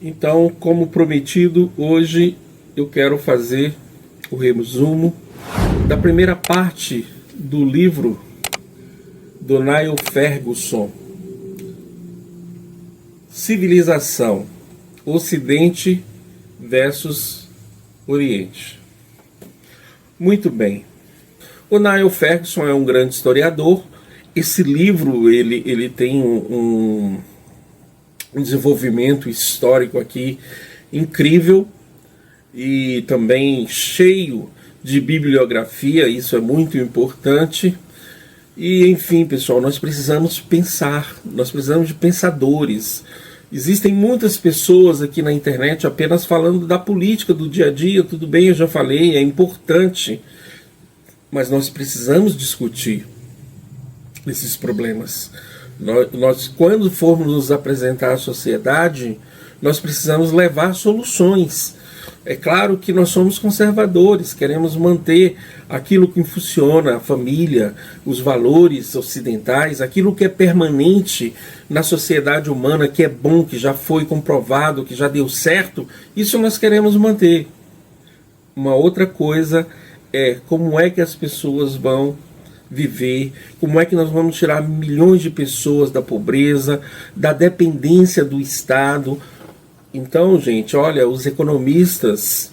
Então, como prometido, hoje eu quero fazer o resumo da primeira parte do livro do Niall Ferguson, Civilização, Ocidente versus Oriente. Muito bem. O Niall Ferguson é um grande historiador. Esse livro ele tem um desenvolvimento histórico aqui incrível e também cheio de bibliografia. Isso é muito importante. E enfim, pessoal, nós precisamos pensar, nós precisamos de pensadores. Existem muitas pessoas aqui na internet apenas falando da política do dia a dia. Tudo bem, eu já falei, é importante, mas nós precisamos discutir esses problemas. Nós, quando formos nos apresentar à sociedade, nós precisamos levar soluções. É claro que nós somos conservadores, queremos manter aquilo que funciona, a família, os valores ocidentais, aquilo que é permanente na sociedade humana, que é bom, que já foi comprovado, que já deu certo, isso nós queremos manter. Uma outra coisa é como é que as pessoas vão viver, como é que nós vamos tirar milhões de pessoas da pobreza, da dependência do Estado. Então, gente, olha, os economistas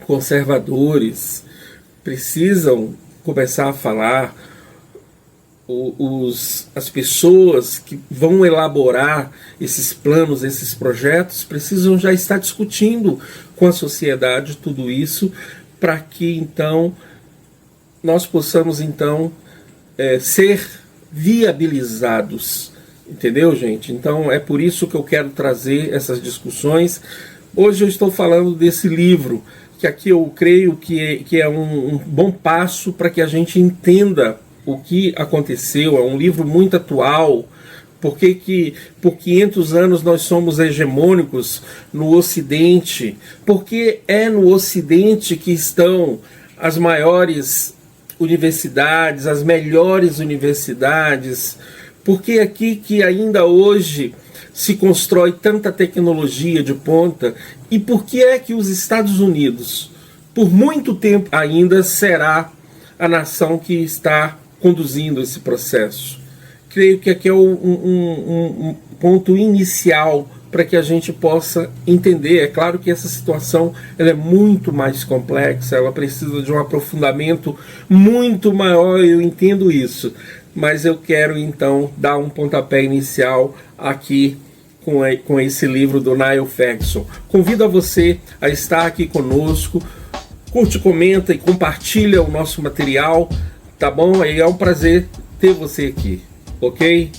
conservadores precisam começar a falar, as pessoas que vão elaborar esses planos, esses projetos, precisam já estar discutindo com a sociedade tudo isso, para que então nós possamos então ser viabilizados. Entendeu, gente? Então é por isso que eu quero trazer essas discussões. Hoje eu estou falando desse livro, que aqui eu creio que é um bom passo para que a gente entenda o que aconteceu. É um livro muito atual. Por que por 500 anos nós somos hegemônicos no Ocidente? Porque é no Ocidente que estão as maiores universidades, as melhores universidades. Porque aqui que ainda hoje se constrói tanta tecnologia de ponta? E por que é que os Estados Unidos, por muito tempo ainda, será a nação que está conduzindo esse processo? Creio que aqui é um ponto inicial para que a gente possa entender. É claro que essa situação ela é muito mais complexa, ela precisa de um aprofundamento muito maior, eu entendo isso. Mas eu quero então dar um pontapé inicial aqui com esse livro do Niall Ferguson. Convido a você a estar aqui conosco, curte, comenta e compartilha o nosso material, tá bom? É um prazer ter você aqui, ok?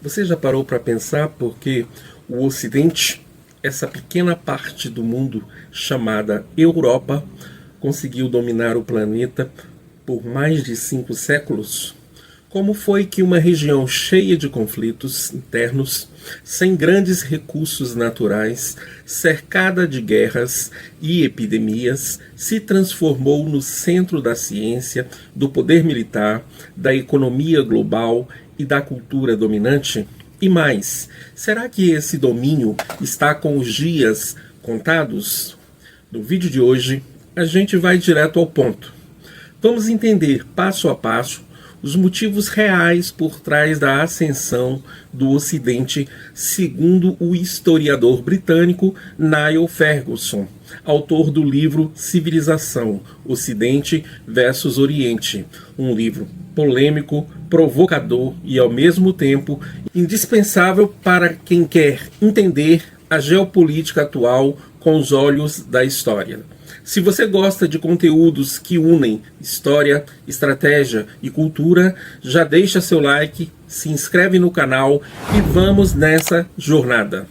Você já parou para pensar por que o Ocidente, essa pequena parte do mundo chamada Europa, conseguiu dominar o planeta por mais de 5 séculos? Como foi que uma região cheia de conflitos internos, sem grandes recursos naturais, cercada de guerras e epidemias, se transformou no centro da ciência, do poder militar, da economia global e da cultura dominante? E mais, será que esse domínio está com os dias contados? No vídeo de hoje, a gente vai direto ao ponto. Vamos entender passo a passo os motivos reais por trás da ascensão do Ocidente, segundo o historiador britânico Niall Ferguson, autor do livro Civilização, Ocidente versus Oriente, um livro polêmico, provocador e, ao mesmo tempo, indispensável para quem quer entender a geopolítica atual com os olhos da história. Se você gosta de conteúdos que unem história, estratégia e cultura, já deixa seu like, se inscreve no canal e vamos nessa jornada.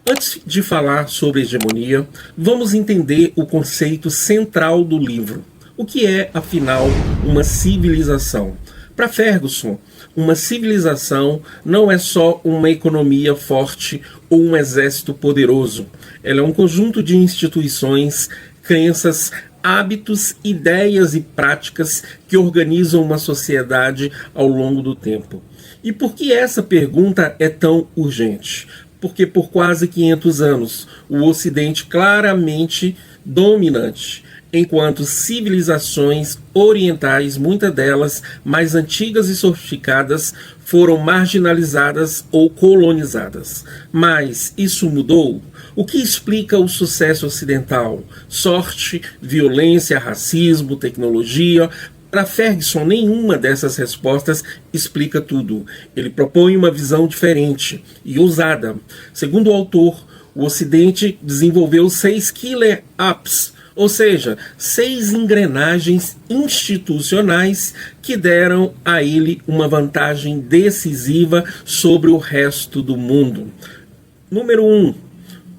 Antes de falar sobre hegemonia, vamos entender o conceito central do livro. O que é, afinal, uma civilização? Para Ferguson, uma civilização não é só uma economia forte ou um exército poderoso. Ela é um conjunto de instituições, crenças, hábitos, ideias e práticas que organizam uma sociedade ao longo do tempo. E por que essa pergunta é tão urgente? Porque por quase 500 anos o Ocidente claramente dominante, enquanto civilizações orientais, muitas delas mais antigas e sofisticadas, foram marginalizadas ou colonizadas. Mas isso mudou? O que explica o sucesso ocidental? Sorte, violência, racismo, tecnologia? Para Ferguson, nenhuma dessas respostas explica tudo. Ele propõe uma visão diferente e ousada. Segundo o autor, o Ocidente desenvolveu 6 killer apps, ou seja, 6 engrenagens institucionais que deram a ele uma vantagem decisiva sobre o resto do mundo. Número 1,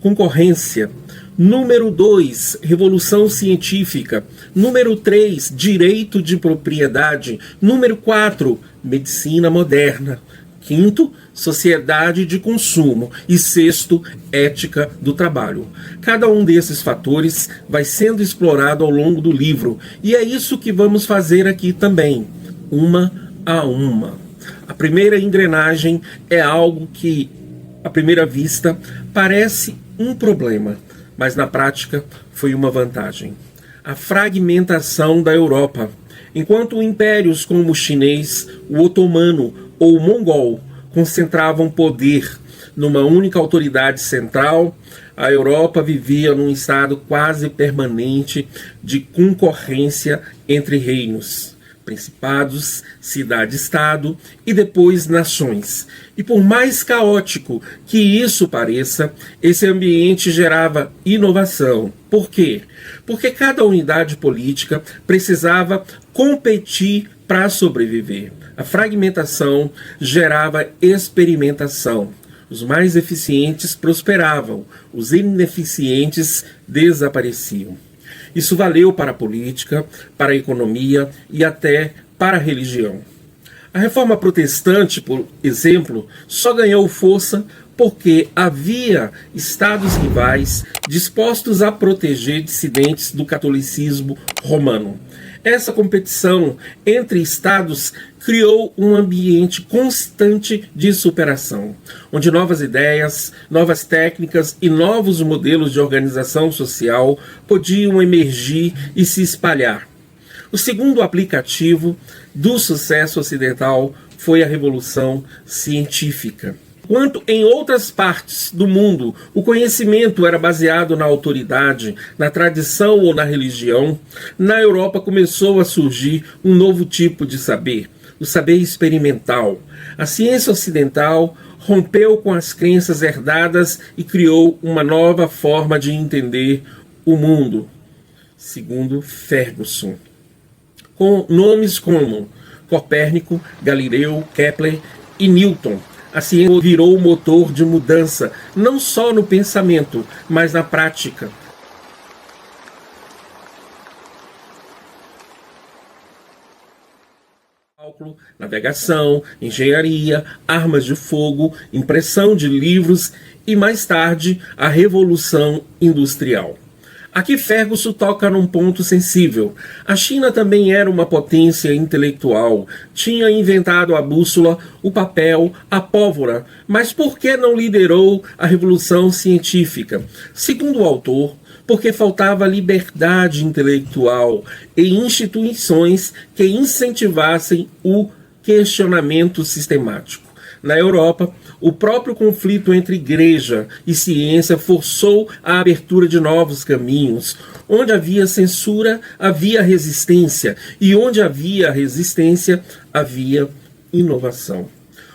concorrência. Número 2, revolução científica. Número 3, direito de propriedade. Número 4, medicina moderna. Quinto, sociedade de consumo. E sexto, ética do trabalho. Cada um desses fatores vai sendo explorado ao longo do livro. E é isso que vamos fazer aqui também, uma a uma. A primeira engrenagem é algo que, à primeira vista, parece um problema, mas na prática foi uma vantagem. A fragmentação da Europa. Enquanto impérios como o chinês, o otomano ou o mongol concentravam poder numa única autoridade central, a Europa vivia num estado quase permanente de concorrência entre reinos, principados, cidade-estado e depois nações. E por mais caótico que isso pareça, esse ambiente gerava inovação. Por quê? Porque cada unidade política precisava competir para sobreviver. A fragmentação gerava experimentação. Os mais eficientes prosperavam, os ineficientes desapareciam. Isso valeu para a política, para a economia e até para a religião. A reforma protestante, por exemplo, só ganhou força porque havia estados rivais dispostos a proteger dissidentes do catolicismo romano. Essa competição entre estados criou um ambiente constante de superação, onde novas ideias, novas técnicas e novos modelos de organização social podiam emergir e se espalhar. O segundo aplicativo do sucesso ocidental foi a Revolução Científica. Enquanto em outras partes do mundo o conhecimento era baseado na autoridade, na tradição ou na religião, na Europa começou a surgir um novo tipo de saber, o saber experimental. A ciência ocidental rompeu com as crenças herdadas e criou uma nova forma de entender o mundo, segundo Ferguson, com nomes como Copérnico, Galileu, Kepler e Newton. A ciência virou o motor de mudança, não só no pensamento, mas na prática. Cálculo, navegação, engenharia, armas de fogo, impressão de livros e, mais tarde, a Revolução Industrial. Aqui Ferguson toca num ponto sensível. A China também era uma potência intelectual, tinha inventado a bússola, o papel, a pólvora, mas por que não liderou a revolução científica? Segundo o autor, porque faltava liberdade intelectual e instituições que incentivassem o questionamento sistemático. Na Europa, o próprio conflito entre igreja e ciência forçou a abertura de novos caminhos. Onde havia censura, havia resistência. E onde havia resistência, havia inovação.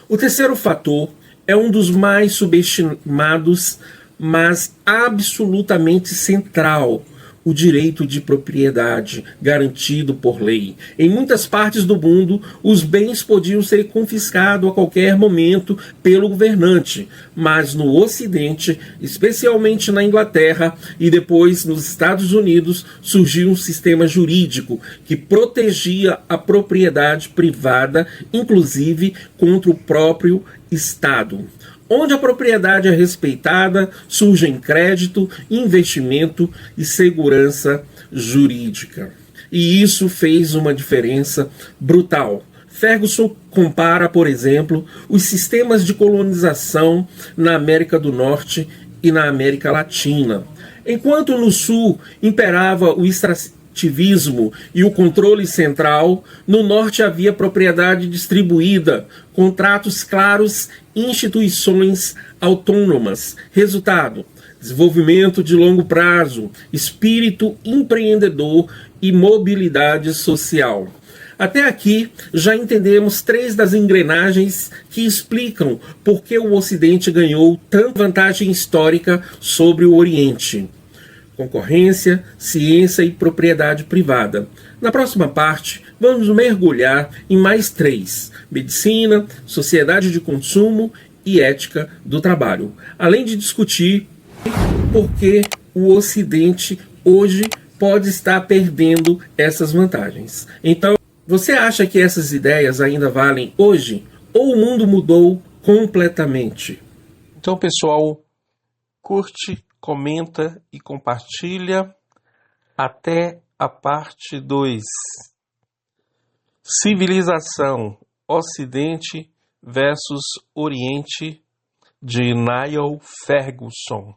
O terceiro fator é um dos mais subestimados, mas absolutamente central: o direito de propriedade garantido por lei. Em muitas partes do mundo, os bens podiam ser confiscados a qualquer momento pelo governante, mas no Ocidente, especialmente na Inglaterra e depois nos Estados Unidos, surgiu um sistema jurídico que protegia a propriedade privada, inclusive contra o próprio Estado. Onde a propriedade é respeitada, surgem crédito, investimento e segurança jurídica. E isso fez uma diferença brutal. Ferguson compara, por exemplo, os sistemas de colonização na América do Norte e na América Latina. Enquanto no Sul imperava o extrativismo e o controle central, no Norte havia propriedade distribuída, contratos claros e instituições autônomas. Resultado: desenvolvimento de longo prazo, espírito empreendedor e mobilidade social. Até aqui, já entendemos 3 das engrenagens que explicam por que o Ocidente ganhou tanta vantagem histórica sobre o Oriente: concorrência, ciência e propriedade privada. Na próxima parte, vamos mergulhar em mais 3: medicina, sociedade de consumo e ética do trabalho. Além de discutir por que o Ocidente hoje pode estar perdendo essas vantagens. Então, você acha que essas ideias ainda valem hoje? Ou o mundo mudou completamente? Então, pessoal, curte, comenta e compartilha. Até a parte 2. Civilização Ocidente versus Oriente, de Niall Ferguson.